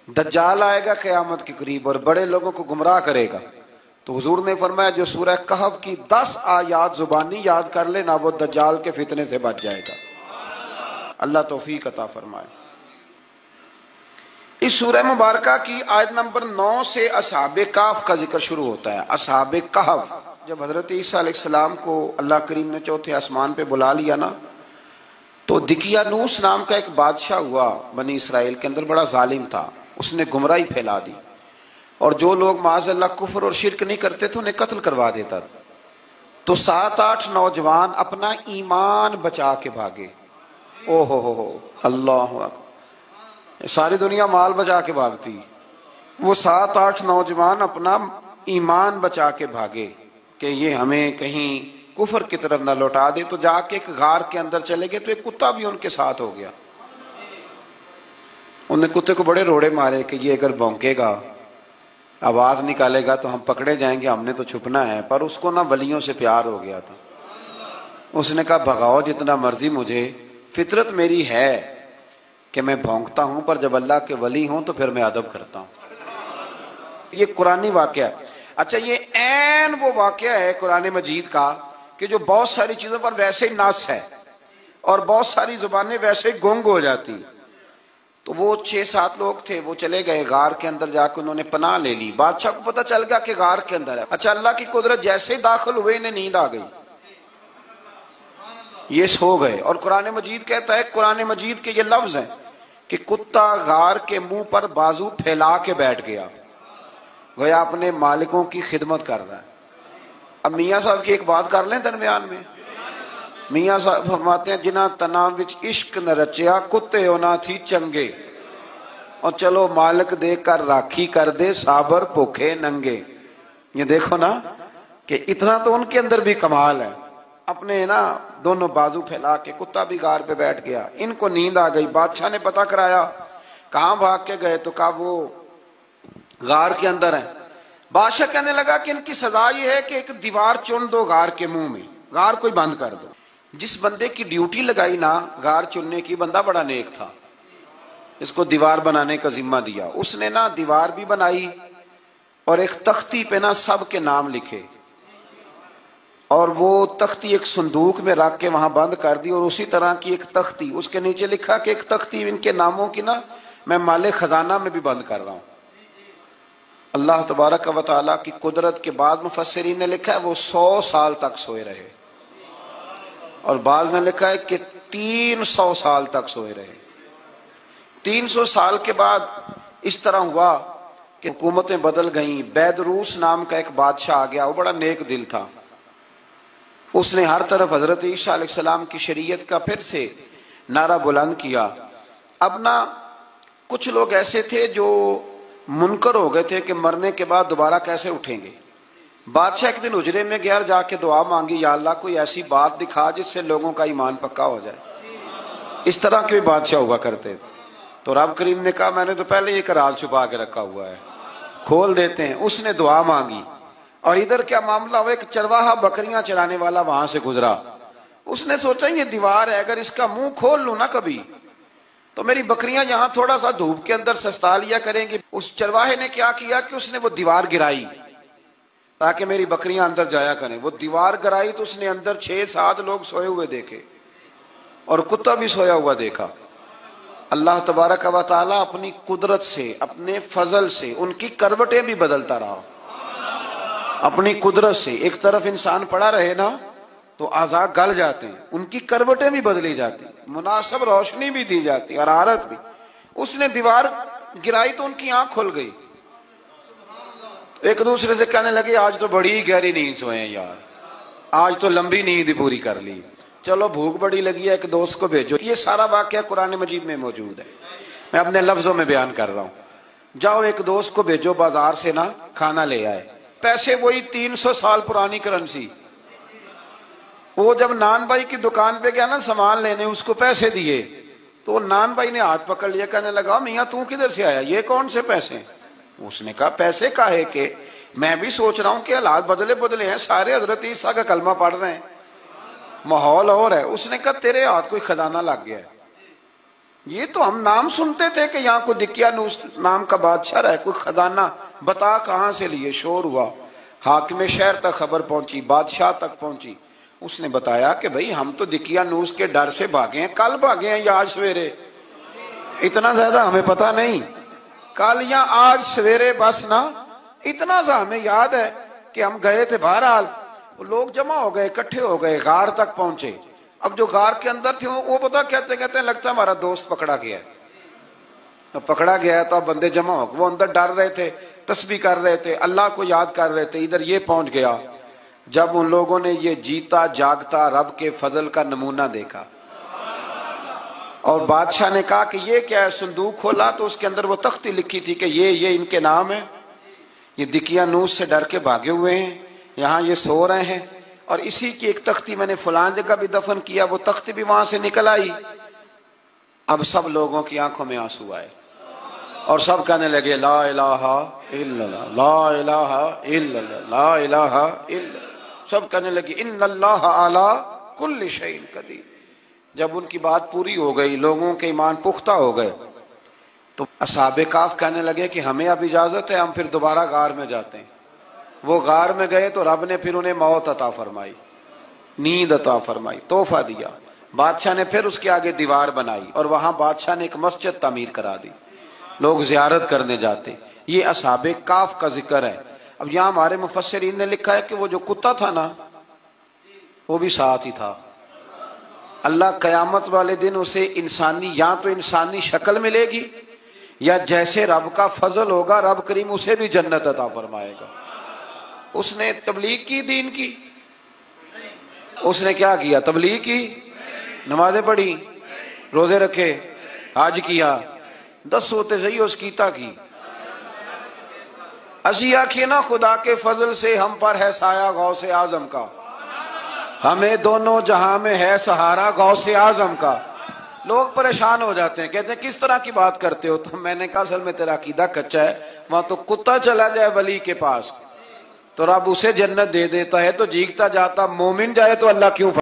دجال آئے گا قیامت کے قریب اور بڑے لوگوں کو گمراہ کرے گا، تو حضور نے فرمایا جو سورہ کہف کی 10 آیات زبانی یاد کر لے نا، وہ دجال کے فتنے سے بچ جائے گا۔ اللہ توفیق عطا فرمائے۔ اس سورہ مبارکہ کی آیت نمبر 9 سے اصحاب کہف کا ذکر شروع ہوتا ہے۔ اصحاب کہف، جب حضرت عیسیٰ علیہ السلام کو اللہ کریم نے چوتھے آسمان پہ بلا لیا نا، تو دقیانوس نام کا ایک بادشاہ ہوا بنی اسرائیل کے اندر، بڑا ظالم تھا، اس نے گمراہی پھیلا دی، اور جو لوگ معاذ اللہ کفر اور شرک نہیں کرتے تھے انہیں قتل کروا دیتا تھا۔ تو 7-8 نوجوان اپنا ایمان بچا کے بھاگے۔ او ہو اللہ اکبر، ساری دنیا مال بچا کے بھاگتی، وہ 7-8 نوجوان اپنا ایمان بچا کے بھاگے کہ یہ ہمیں کہیں کفر کی طرف نہ لوٹا دے، تو جا کے ایک غار کے اندر چلے گئے، تو ایک کتا بھی ان کے ساتھ ہو گیا۔ انہوں نے کتے کو بڑے روڑے مارے کہ یہ اگر بھونکے گا، آواز نکالے گا تو ہم پکڑے جائیں گے، ہم نے تو چھپنا ہے۔ پر اس کو نہ ولیوں سے پیار ہو گیا تھا، اس نے کہا بھگاؤ جتنا مرضی مجھے، فطرت میری ہے کہ میں بھونکتا ہوں، پر جب اللہ کے ولی ہوں تو پھر میں ادب کرتا ہوں۔ یہ قرآنی واقعہ ہے۔ اچھا، یہ عین وہ واقعہ ہے قرآن مجید کا کہ جو بہت ساری چیزوں پر ویسے ہی نص ہے اور بہت ساری زبانیں ویسے ہی گنگ ہو جاتی۔ تو وہ 6-7 لوگ تھے، وہ چلے گئے غار کے اندر، جا کے انہوں نے پناہ لے لی۔ بادشاہ کو پتہ چل گیا کہ غار کے اندر ہے۔ اچھا، اللہ کی قدرت، جیسے ہی داخل ہوئے انہیں نیند آ گئی، یہ سو گئے۔ اور قرآن مجید کہتا ہے، قرآن مجید کے یہ لفظ ہیں کہ کتا غار کے منہ پر بازو پھیلا کے بیٹھ گیا، گویا اپنے مالکوں کی خدمت کر رہا ہے۔ اب میاں صاحب کی ایک بات کر لیں درمیان میں۔ میاں صاحب فرماتے ہیں، جنہ تنا وچ عشق نہ رچیا، کتے ہونا تھی چنگے، اور چلو مالک دے کر راکھی کر دے، صابر بھوکے ننگے۔ یہ دیکھو نا کہ اتنا تو ان کے اندر بھی کمال ہے، اپنے نا دونوں بازو پھیلا کے، کتا بھی غار پہ بیٹھ گیا۔ ان کو نیند آ گئی، بادشاہ نے پتہ کرایا، کہاں بھاگ کے گئے؟ تو کہا وہ غار کے اندر ہیں۔ بادشاہ کہنے لگا کہ ان کی سزا یہ ہے کہ ایک دیوار چن دو غار کے منہ میں، غار کوئی بند کر دو۔ جس بندے کی ڈیوٹی لگائی نا غار چننے کی، بندہ بڑا نیک تھا، اس کو دیوار بنانے کا ذمہ دیا، اس نے نا دیوار بھی بنائی اور ایک تختی پہ نا سب کے نام لکھے، اور وہ تختی ایک صندوق میں رکھ کے وہاں بند کر دی، اور اسی طرح کی ایک تختی اس کے نیچے لکھا کہ ایک تختی ان کے ناموں کی نا میں مال خزانہ میں بھی بند کر رہا ہوں۔ اللہ تبارک و تعالیٰ کی قدرت کے بعد مفسرین نے لکھا ہے وہ 100 سال تک سوئے رہے، اور بعض نے لکھا ہے کہ 300 سال تک سوئے رہے۔ 300 سال کے بعد اس طرح ہوا کہ حکومتیں بدل گئیں۔ بیدروس نام کا ایک بادشاہ آ گیا، وہ بڑا نیک دل تھا، اس نے ہر طرف حضرت عیسیٰ علیہ السلام کی شریعت کا پھر سے نعرہ بلند کیا۔ اب نا کچھ لوگ ایسے تھے جو منکر ہو گئے تھے کہ مرنے کے بعد دوبارہ کیسے اٹھیں گے۔ بادشاہ ایک دن حجرے میں گیا، جا کے دعا مانگی، یا اللہ کوئی ایسی بات دکھا جس سے لوگوں کا ایمان پکا ہو جائے۔ اس طرح کے بھی بادشاہ ہوا کرتے تھے۔ تو رب کریم نے کہا میں نے تو پہلے یہ راز چھپا کے رکھا ہوا ہے، کھول دیتے ہیں۔ اس نے دعا مانگی، اور ادھر کیا معاملہ ہوا، ایک چرواہا بکریاں چرانے والا وہاں سے گزرا، اس نے سوچا یہ دیوار ہے، اگر اس کا منہ کھول لوں نا کبھی تو میری بکریاں یہاں تھوڑا سا دھوپ کے اندر سستا لیا کریں گی۔ اس چرواہے نے کیا کیا کہ اس نے وہ دیوار گرائی تاکہ میری بکریاں اندر جایا کریں۔ وہ دیوار گرائی تو اس نے اندر 6-7 لوگ سوئے ہوئے دیکھے، اور کتا بھی سویا ہوا دیکھا۔ اللہ تبارک و تعالیٰ اپنی قدرت سے، اپنے فضل سے ان کی کروٹیں بھی بدلتا رہا، اپنی قدرت سے۔ ایک طرف انسان پڑا رہے نا تو اعضاء گل جاتے ہیں، ان کی کروٹیں بھی بدلی جاتی، مناسب روشنی بھی دی جاتی، اور حرارت بھی۔ اس نے دیوار گرائی تو ان کی آنکھ کھل گئی، ایک دوسرے سے کہنے لگے آج تو بڑی گہری نیند سوئے ہیں یار، آج تو لمبی نیند پوری کر لی، چلو بھوک بڑی لگی ہے ایک دوست کو بھیجو۔ یہ سارا واقعہ قرآن مجید میں موجود ہے، میں اپنے لفظوں میں بیان کر رہا ہوں۔ جاؤ ایک دوست کو بھیجو بازار سے نا کھانا لے آئے، پیسے وہی 300 سال پرانی کرنسی۔ وہ جب نان بھائی کی دکان پہ گیا نا سامان لینے، اس کو پیسے دیے تو نان بھائی نے ہاتھ پکڑ لیا، کہنے لگا میاں تو کدھر سے آیا، یہ کون سے پیسے؟ اس نے کہا پیسے کاہے کہ میں بھی سوچ رہا ہوں کہ حالات بدلے ہیں، سارے حضرت عیسیٰ کا کلمہ پڑھ رہے ہیں، ماحول اور ہے۔ اس نے کہا تیرے ہاتھ کوئی خزانہ لگ گیا ہے، یہ تو ہم نام سنتے تھے کہ یہاں کوئی دقیانوس نام کا بادشاہ رہا ہے، کوئی خزانہ، بتا کہاں سے لیے؟ شور ہوا، حاکم شہر تک خبر پہنچی، بادشاہ تک پہنچی۔ اس نے بتایا کہ بھئی ہم تو دقیانوس کے ڈر سے بھاگے ہیں، کل بھاگے ہیں یا آج سویرے، اتنا زیادہ ہمیں پتا نہیں، کل یا آج سویرے بس نا، اتنا سا ہمیں یاد ہے کہ ہم گئے تھے۔ بہرحال لوگ جمع ہو گئے، اکٹھے ہو گئے، غار تک پہنچے۔ اب جو غار کے اندر تھے وہ پتا کہتے ہیں لگتا ہے ہمارا دوست پکڑا گیا ہے۔ پکڑا گیا ہے تو اب بندے جمع ہو گئے، وہ اندر ڈر رہے تھے، تسبیح کر رہے تھے، اللہ کو یاد کر رہے تھے۔ ادھر یہ پہنچ گیا، جب ان لوگوں نے یہ جیتا جاگتا رب کے فضل کا نمونہ دیکھا، اور بادشاہ نے کہا کہ یہ کیا ہے؟ صندوق کھولا تو اس کے اندر وہ تختی لکھی تھی کہ یہ ان کے نام ہے، یہ دقیانوس سے ڈر کے بھاگے ہوئے ہیں، یہاں یہ سو رہے ہیں، اور اسی کی ایک تختی میں نے فلان جگہ بھی دفن کیا، وہ تختی بھی وہاں سے نکل آئی۔ اب سب لوگوں کی آنکھوں میں آنسو آئے اور سب کہنے لگے لا الہ الا اللہ، لا الہ الا اللہ، لا الہ الا اللہ۔ سب کہنے لگے ان اللہ علی کل شیء قدیر۔ جب ان کی بات پوری ہو گئی، لوگوں کے ایمان پختہ ہو گئے، تو اصحاب کہف کہنے لگے کہ ہمیں اب اجازت ہے، ہم پھر دوبارہ غار میں جاتے ہیں۔ وہ غار میں گئے تو رب نے پھر انہیں موت عطا فرمائی، نیند عطا فرمائی، تحفہ دیا۔ بادشاہ نے پھر اس کے آگے دیوار بنائی اور وہاں بادشاہ نے ایک مسجد تعمیر کرا دی، لوگ زیارت کرنے جاتے۔ یہ اصحاب کہف کا ذکر ہے۔ اب یہاں ہمارے مفسرین نے لکھا ہے کہ وہ جو کتا تھا نا، وہ بھی ساتھ ہی تھا۔ اللہ قیامت والے دن اسے انسانی، یا تو انسانی شکل ملے گی، یا جیسے رب کا فضل ہوگا رب کریم اسے بھی جنت عطا فرمائے گا۔ اس نے تبلیغ کی، دین کی، اس نے کیا کیا؟ تبلیغ کی، نمازیں پڑھی، روزے رکھے، حج کیا، 10 ہوتے صحیح اس کیتا کی۔ اسی آنکھیں نا خدا کے فضل سے ہم پر ہے سایہ غوث اعظم کا، ہمیں دونوں جہاں میں ہے سہارا غوث اعظم کا۔ لوگ پریشان ہو جاتے ہیں، کہتے ہیں کس طرح کی بات کرتے ہو؟ تو میں نے کہا اصل میں تیرا عقیدہ کچا ہے۔ وہاں تو کتا چلا جائے ولی کے پاس تو رب اسے جنت دے دیتا ہے، تو جیگتا جاتا مومن جائے تو اللہ کیوں